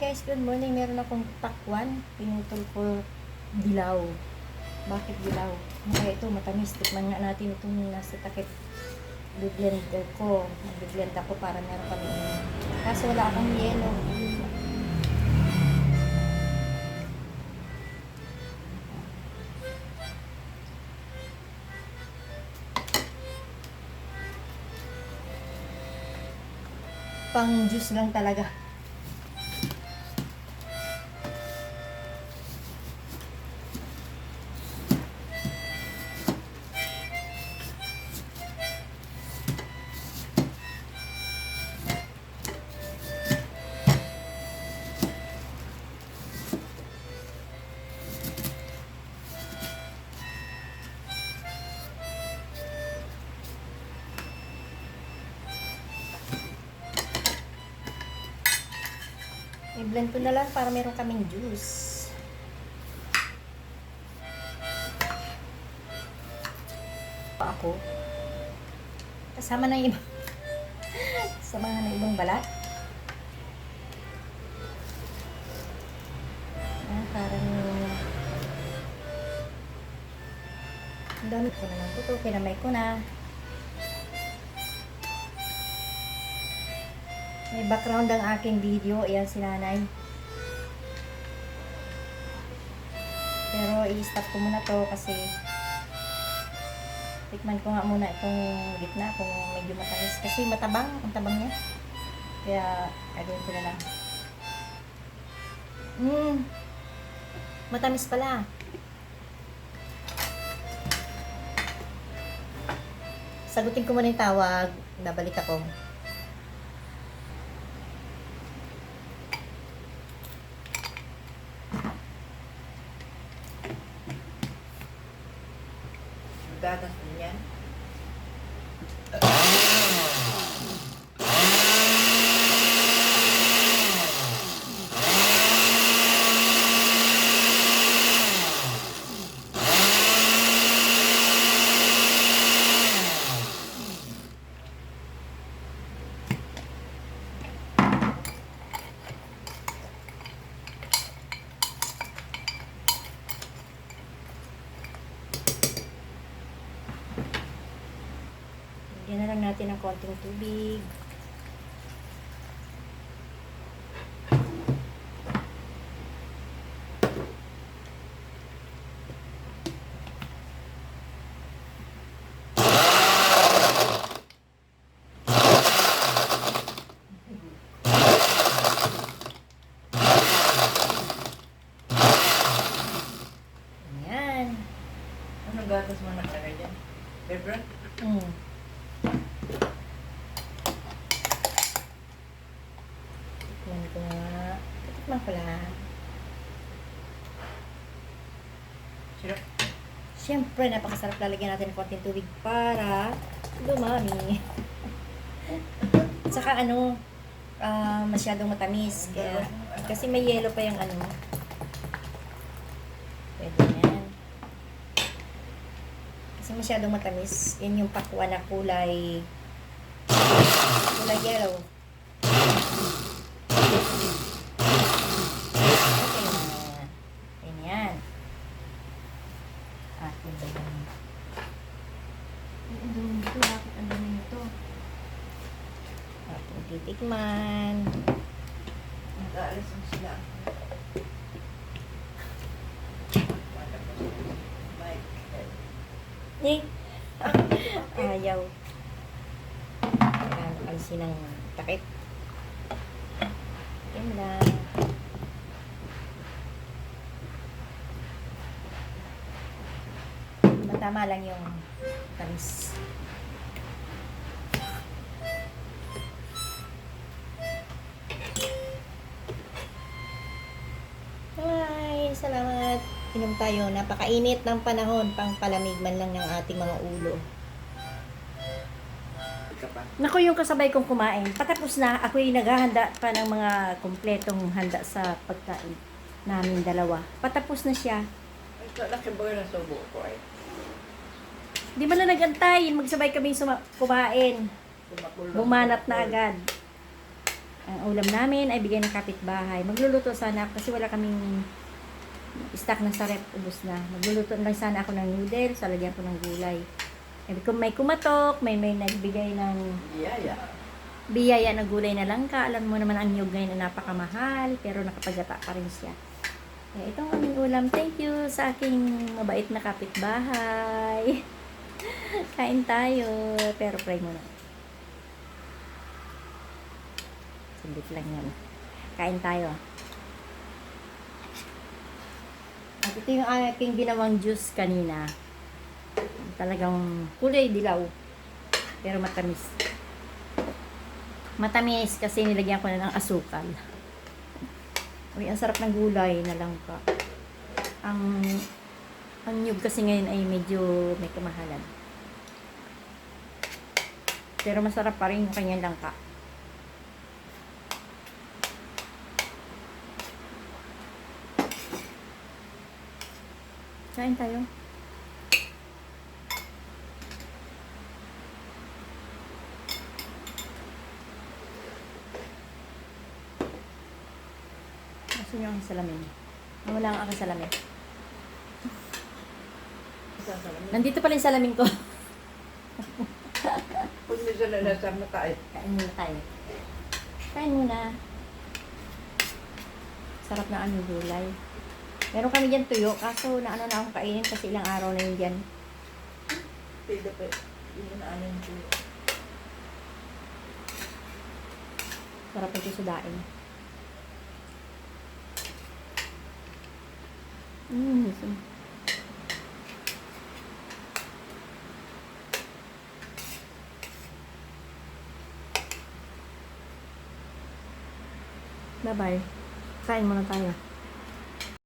guys, good morning. Meron akong takwan. Pinutol ko dilaw. Bakit dilaw? Kaya ito matamis. Tikman nga natin itong nasa takip. Biblender ko. Mag-blend ako para meron kami. Kaso wala akong yelo. Pang juice lang talaga. I-blend ko na lang para meron kaming juice. Ako. Kasama na yung kasama na ibang balat. Parang ang dami ko na lang ito. Kinamay ko na. May background ang aking video. Ayan si nanay. Pero i-stop ko muna to kasi tikman ko nga muna itong gitna kung medyo matamis. Kasi matabang. Ang tabang niya. Kaya gagawin ko na lang. Matamis pala. Sagutin ko muna yung tawag. Nabalik ako. Gatas din yan. Yan na lang natin ng konting tubig. Ayan. Ano gatas mo nakalagay dyan? Pepper? Tikman ko nga. Tikman ko lang. Sirap. Siyempre, napakasarap lalagyan natin ng konting tubig para dumami. Saka masyadong matamis. Kaya, kasi may yelo pa yung Pwede yan. Kasi masyadong matamis. Yan yung pakwa na kulay yellow. Okay na. Ganyan. Atin na lang. Ang dumi nito. Bakit ang dumi nito? Ating titikman. Nag-aalis mo sila. Eh. Ayaw. Ayan, alisin ang takip. Yan lang. Matama lang yung tamis. Hi! Salamat! Inom tayo. Napakainit ng panahon. Pangpalamig man lang ng ating mga ulo. Naku, yung kasabay kong kumain. Patapos na. Ako'y naghahanda pa ng mga kumpletong handa sa pagkain namin dalawa. Patapos na siya. Ito, laki ba na subo ko ay? Di ba na nagantay? Magsabay kami kumain. Kumakulong. Bumanat na agad. Ang ulam namin ay bigay ng kapitbahay. Magluluto sana ako kasi wala kaming stock na sa rep, ubos na. Magluluto lang sana ako ng noodles, lalagyan ko ng gulay. Eh, kung may kumatok, may nagbigay ng Iyaya. biyaya na gulay na langka. Alam mo naman ang niyog ngayon na napakamahal, pero nakapagata pa rin siya. Eh, itong aming ulam. Thank you sa aking mabait na kapitbahay. Kain tayo. Pero pray muna. Sundit lang yan. Kain tayo. At ito yung aking ginawang juice kanina. Talagang kulay dilaw. Pero matamis. Matamis kasi nilagyan ko na ng asukal. Uy, ang sarap ng gulay na langka. Ang nyug kasi ngayon ay medyo may kamahalan. Pero masarap pa rin yung kanyang langka. Kain tayo. Gusto niyo ang salamin? Wala ang aking salamin. Sasalamin. Nandito pala yung salamin ko. Kung hindi sila nasa mata eh. Kain muna tayo. Kain muna. Sarap na ang gulay. Meron kami dyan tuyo, kaso na akong kainin kasi ilang araw na yun dyan. Pwede pa. Yun na ano yung tuyo. Sarap ito sa daing. Bye-bye. Kain muna tayo.